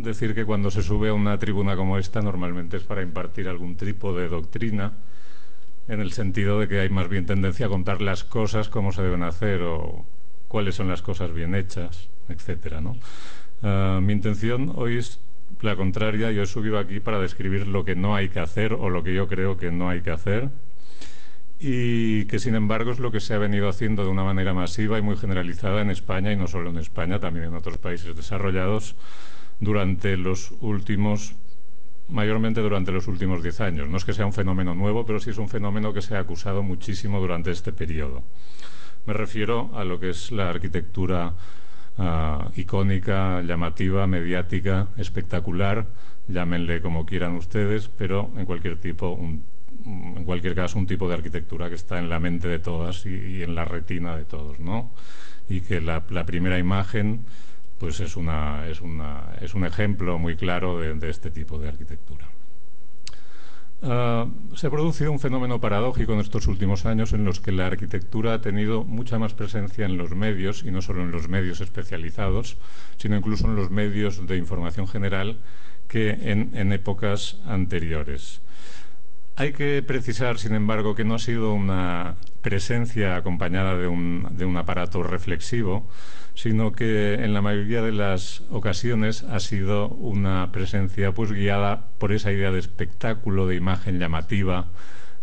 decir que cuando se sube a una tribuna como esta normalmente es para impartir algún tipo de doctrina, en el sentido de que hay más bien tendencia a contar las cosas como se deben hacer o cuáles son las cosas bien hechas, etcétera, ¿no? Mi intención hoy es la contraria. Yo he subido aquí para describir lo que no hay que hacer o lo que yo creo que no hay que hacer, y que sin embargo es lo que se ha venido haciendo de una manera masiva y muy generalizada en España, y no solo en España, también en otros países desarrollados durante los últimos, mayormente durante los últimos 10 años. No es que sea un fenómeno nuevo, pero sí es un fenómeno que se ha acusado muchísimo durante este periodo. Me refiero a lo que es la arquitectura icónica, llamativa, mediática, espectacular, llámenle como quieran ustedes, pero en cualquier caso un tipo de arquitectura que está en la mente de todas y en la retina de todos, ¿no? Y que la primera imagen pues es un ejemplo muy claro de este tipo de arquitectura. Se ha producido un fenómeno paradójico en estos últimos años en los que la arquitectura ha tenido mucha más presencia en los medios, y no solo en los medios especializados, sino incluso en los medios de información general, que en épocas anteriores. Hay que precisar, sin embargo, que no ha sido una presencia acompañada de un aparato reflexivo, sino que en la mayoría de las ocasiones ha sido una presencia pues guiada por esa idea de espectáculo, de imagen llamativa,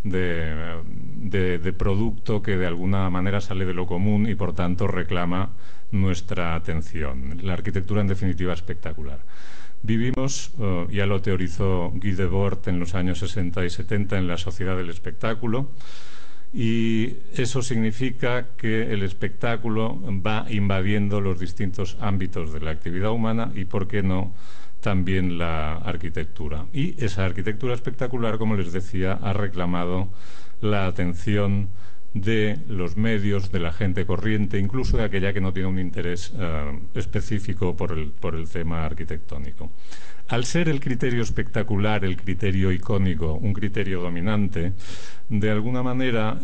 de producto que de alguna manera sale de lo común y por tanto reclama nuestra atención. La arquitectura, en definitiva, espectacular. Vivimos, ya lo teorizó Guy Debord en los años 60 y 70, en la sociedad del espectáculo, y eso significa que el espectáculo va invadiendo los distintos ámbitos de la actividad humana y, por qué no, también la arquitectura. Y esa arquitectura espectacular, como les decía, ha reclamado la atención de los medios, de la gente corriente, incluso de aquella que no tiene un interés específico por el tema arquitectónico. Al ser el criterio espectacular, el criterio icónico, un criterio dominante, de alguna manera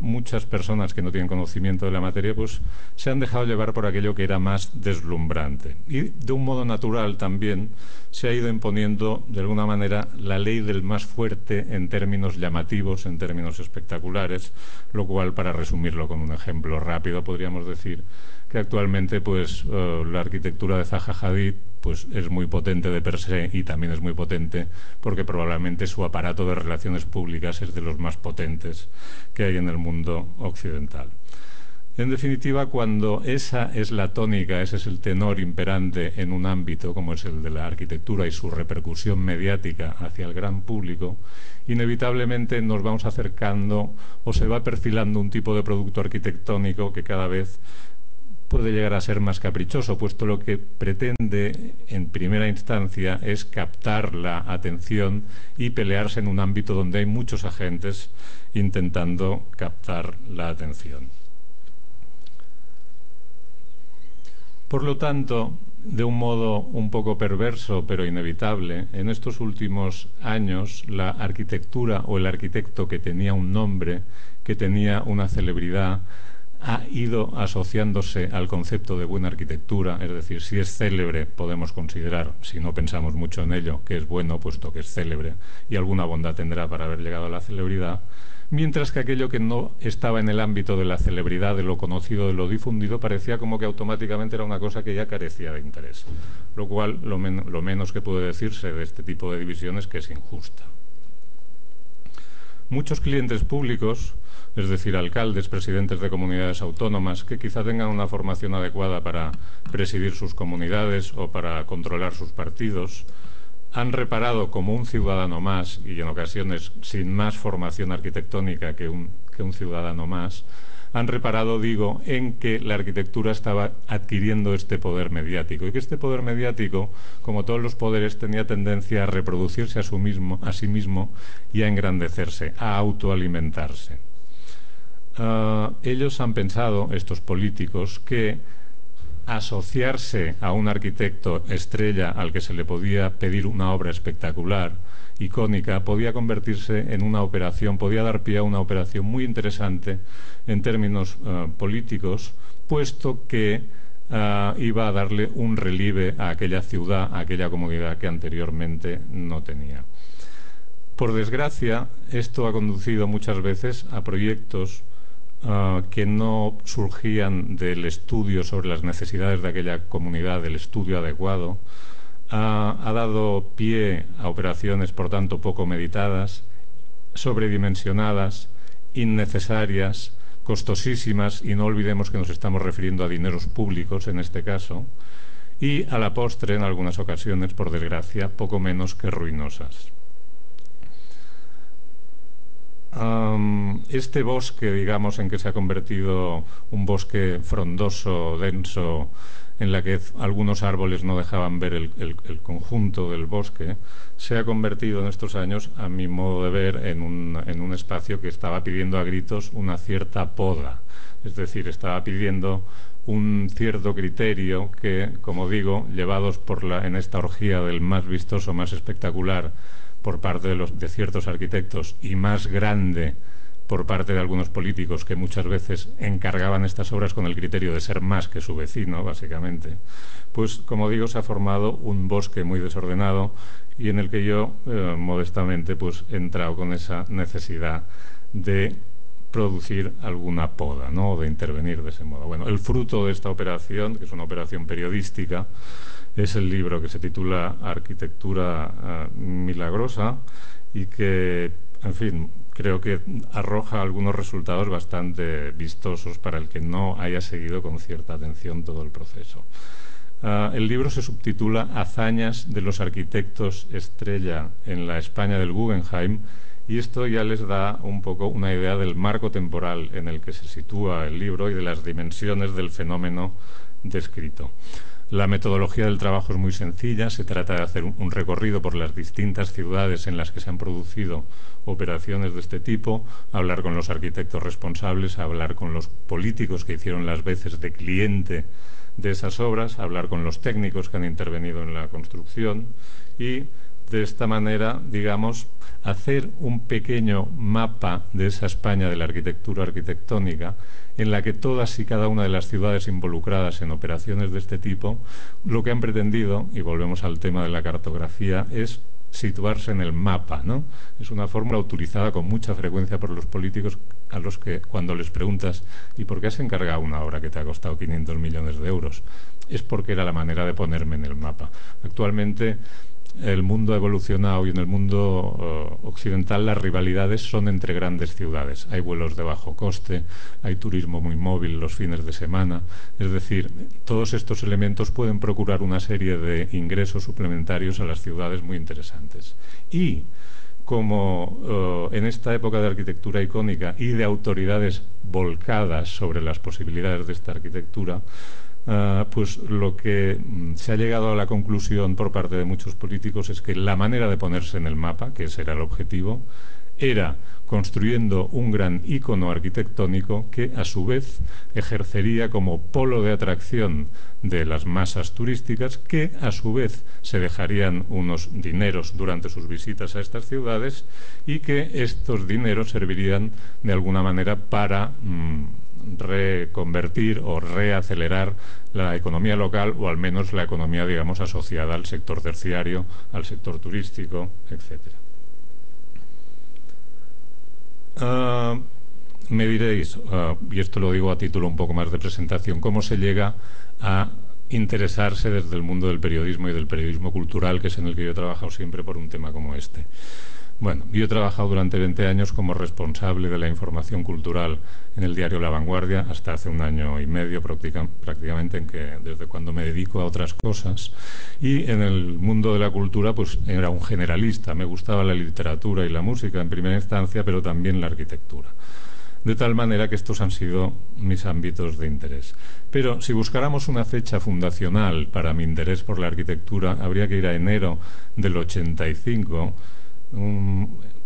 muchas personas que no tienen conocimiento de la materia pues se han dejado llevar por aquello que era más deslumbrante. Y de un modo natural también se ha ido imponiendo de alguna manera la ley del más fuerte en términos llamativos, en términos espectaculares, lo cual, para resumirlo con un ejemplo rápido, podríamos decir que actualmente pues la arquitectura de Zaha Hadid pues es muy potente de per se, y también es muy potente porque probablemente su aparato de relaciones públicas es de los más potentes que hay en el mundo occidental. En definitiva, cuando esa es la tónica, ese es el tenor imperante en un ámbito como es el de la arquitectura y su repercusión mediática hacia el gran público, inevitablemente nos vamos acercando o se va perfilando un tipo de producto arquitectónico que cada vez puede llegar a ser más caprichoso, puesto lo que pretende en primera instancia es captar la atención y pelearse en un ámbito donde hay muchos agentes intentando captar la atención. Por lo tanto, de un modo un poco perverso pero inevitable, en estos últimos años la arquitectura o el arquitecto que tenía un nombre, que tenía una celebridad, ha ido asociándose al concepto de buena arquitectura. Es decir, si es célebre podemos considerar, si no pensamos mucho en ello, que es bueno, puesto que es célebre, y alguna bondad tendrá para haber llegado a la celebridad, mientras que aquello que no estaba en el ámbito de la celebridad, de lo conocido, de lo difundido, parecía como que automáticamente era una cosa que ya carecía de interés, lo cual lo menos que puede decirse de este tipo de división es que es injusta. Muchos clientes públicos, es decir, alcaldes, presidentes de comunidades autónomas, que quizá tengan una formación adecuada para presidir sus comunidades o para controlar sus partidos, han reparado como un ciudadano más, y en ocasiones sin más formación arquitectónica que un ciudadano más, han reparado, digo, en que la arquitectura estaba adquiriendo este poder mediático, y que este poder mediático, como todos los poderes, tenía tendencia a reproducirse a sí mismo y a engrandecerse, a autoalimentarse. Ellos han pensado, estos políticos, que asociarse a un arquitecto estrella al que se le podía pedir una obra espectacular, icónica, podía convertirse en una operación, podía dar pie a una operación muy interesante en términos políticos, puesto que iba a darle un relieve a aquella ciudad, a aquella comunidad que anteriormente no tenía. Por desgracia, esto ha conducido muchas veces a proyectos que no surgían del estudio sobre las necesidades de aquella comunidad, del estudio adecuado. Ha dado pie a operaciones, por tanto, poco meditadas, sobredimensionadas, innecesarias, costosísimas, y no olvidemos que nos estamos refiriendo a dineros públicos en este caso, y a la postre, en algunas ocasiones, por desgracia, poco menos que ruinosas. Este bosque, digamos, en que se ha convertido un bosque frondoso, denso, en la que algunos árboles no dejaban ver el conjunto del bosque, se ha convertido en estos años, a mi modo de ver, en un espacio que estaba pidiendo a gritos una cierta poda. Es decir, estaba pidiendo un cierto criterio que, como digo, llevados en esta orgía del más vistoso, más espectacular, por parte de ciertos arquitectos, y más grande por parte de algunos políticos que muchas veces encargaban estas obras con el criterio de ser más que su vecino, básicamente, pues, como digo, se ha formado un bosque muy desordenado y en el que yo, modestamente, pues he entrado con esa necesidad de producir alguna poda, ¿no?, o de intervenir de ese modo. Bueno, el fruto de esta operación, que es una operación periodística, es el libro que se titula Arquitectura Milagrosa y que, en fin, creo que arroja algunos resultados bastante vistosos para el que no haya seguido con cierta atención todo el proceso. El libro se subtitula Hazañas de los arquitectos estrella en la España del Guggenheim, y esto ya les da un poco una idea del marco temporal en el que se sitúa el libro y de las dimensiones del fenómeno descrito. La metodología del trabajo es muy sencilla. Se trata de hacer un recorrido por las distintas ciudades en las que se han producido operaciones de este tipo, hablar con los arquitectos responsables, hablar con los políticos que hicieron las veces de cliente de esas obras, hablar con los técnicos que han intervenido en la construcción y, de esta manera, digamos, hacer un pequeño mapa de esa España de la arquitectura arquitectónica, en la que todas y cada una de las ciudades involucradas en operaciones de este tipo, lo que han pretendido, y volvemos al tema de la cartografía, es situarse en el mapa, ¿no? Es una fórmula utilizada con mucha frecuencia por los políticos, a los que, cuando les preguntas ¿y por qué has encargado una obra que te ha costado 500 millones de euros? Es porque era la manera de ponerme en el mapa. Actualmente el mundo ha evolucionado y en el mundo occidental las rivalidades son entre grandes ciudades. Hay vuelos de bajo coste, hay turismo muy móvil los fines de semana. Es decir, todos estos elementos pueden procurar una serie de ingresos suplementarios a las ciudades muy interesantes. Y como en esta época de arquitectura icónica y de autoridades volcadas sobre las posibilidades de esta arquitectura, pues lo que se ha llegado a la conclusión por parte de muchos políticos es que la manera de ponerse en el mapa, que ese era el objetivo, era construyendo un gran ícono arquitectónico que a su vez ejercería como polo de atracción de las masas turísticas, que a su vez se dejarían unos dineros durante sus visitas a estas ciudades y que estos dineros servirían de alguna manera para reconvertir o reacelerar la economía local, o al menos la economía, digamos, asociada al sector terciario, al sector turístico, etcétera. Me diréis, y esto lo digo a título un poco más de presentación, ¿cómo se llega a interesarse desde el mundo del periodismo y del periodismo cultural, que es en el que yo he trabajado siempre, por un tema como este? Bueno, yo he trabajado durante 20 años como responsable de la información cultural en el diario La Vanguardia, hasta hace un año y medio prácticamente, desde cuando me dedico a otras cosas. Y en el mundo de la cultura, pues era un generalista. Me gustaba la literatura y la música en primera instancia, pero también la arquitectura. De tal manera que estos han sido mis ámbitos de interés. Pero si buscáramos una fecha fundacional para mi interés por la arquitectura, habría que ir a enero del 85,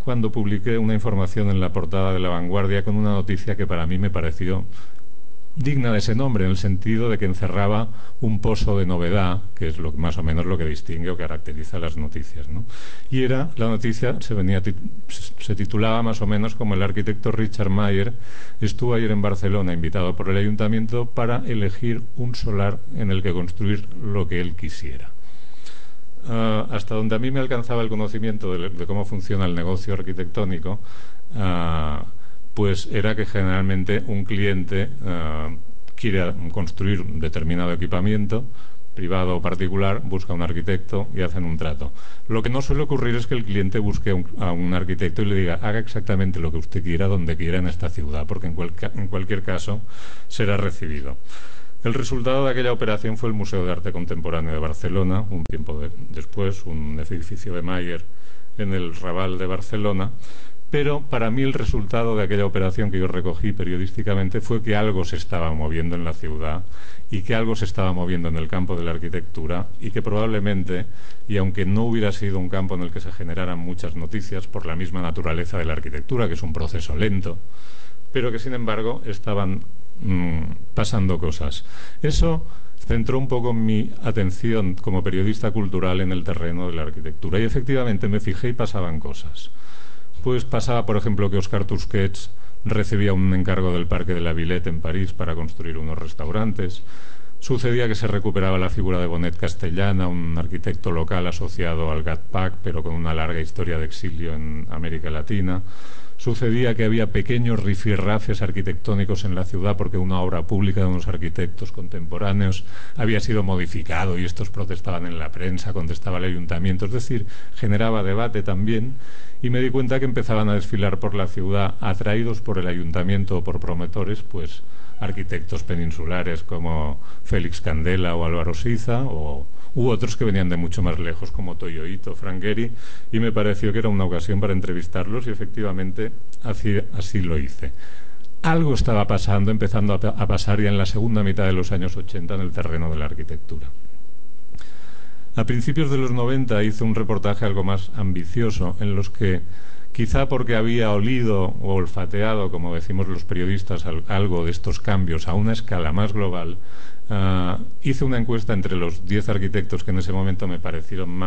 cuando publiqué una información en la portada de La Vanguardia con una noticia que para mí me pareció digna de ese nombre, en el sentido de que encerraba un pozo de novedad, que es más o menos lo que distingue o caracteriza las noticias, ¿no? Y la noticia se titulaba más o menos como: el arquitecto Richard Mayer estuvo ayer en Barcelona, invitado por el ayuntamiento para elegir un solar en el que construir lo que él quisiera. Hasta donde a mí me alcanzaba el conocimiento de cómo funciona el negocio arquitectónico, pues era que generalmente un cliente quiere construir un determinado equipamiento, privado o particular, busca un arquitecto y hacen un trato. Lo que no suele ocurrir es que el cliente busque a un arquitecto y le diga: haga exactamente lo que usted quiera, donde quiera en esta ciudad, porque en cualquier caso será recibido. El resultado de aquella operación fue el Museo de Arte Contemporáneo de Barcelona, un tiempo después, un edificio de Mayer en el Raval de Barcelona. Pero para mí el resultado de aquella operación que yo recogí periodísticamente fue que algo se estaba moviendo en la ciudad y que algo se estaba moviendo en el campo de la arquitectura, y que probablemente, y aunque no hubiera sido un campo en el que se generaran muchas noticias por la misma naturaleza de la arquitectura, que es un proceso lento, pero que sin embargo estaban pasando cosas. Eso centró un poco mi atención como periodista cultural en el terreno de la arquitectura, y efectivamente me fijé y pasaban cosas. Pues pasaba, por ejemplo, que Oscar Tusquets recibía un encargo del Parque de la Villette en París para construir unos restaurantes. Sucedía que se recuperaba la figura de Bonet Castellana, un arquitecto local asociado al GATPAC, pero con una larga historia de exilio en América Latina. Sucedía que había pequeños rifirrafes arquitectónicos en la ciudad porque una obra pública de unos arquitectos contemporáneos había sido modificado y estos protestaban en la prensa, contestaba el ayuntamiento, es decir, generaba debate también. Y me di cuenta que empezaban a desfilar por la ciudad, atraídos por el ayuntamiento o por promotores, pues arquitectos peninsulares como Félix Candela o Álvaro Siza, u otros que venían de mucho más lejos como Toyo Ito, Frank Gehry, y me pareció que era una ocasión para entrevistarlos, y efectivamente así lo hice. Algo estaba pasando, empezando a pasar ya en la segunda mitad de los años 80 en el terreno de la arquitectura. A principios de los 90 hice un reportaje algo más ambicioso, en los que, quizá porque había olido o olfateado, como decimos los periodistas, algo de estos cambios a una escala más global, hice una encuesta entre los 10 arquitectos que en ese momento me parecieron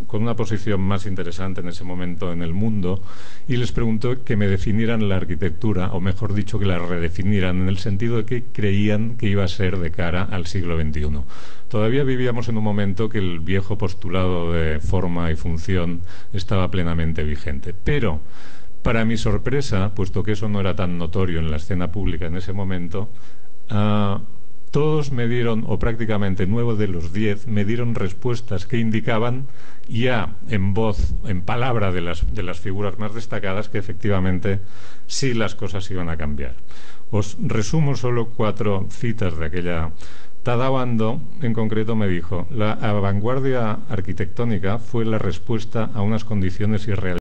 con una posición más interesante en ese momento en el mundo, y les preguntó que me definieran la arquitectura, o mejor dicho, que la redefinieran, en el sentido de que creían que iba a ser de cara al siglo XXI. Todavía vivíamos en un momento que el viejo postulado de forma y función estaba plenamente vigente, pero para mi sorpresa, puesto que eso no era tan notorio en la escena pública en ese momento, todos me dieron, o prácticamente 9 de los 10, me dieron respuestas que indicaban ya en voz, en palabra de las figuras más destacadas, que efectivamente sí las cosas iban a cambiar. Os resumo solo 4 citas de aquella. Tadao Ando, en concreto, me dijo: la vanguardia arquitectónica fue la respuesta a unas condiciones irrealistas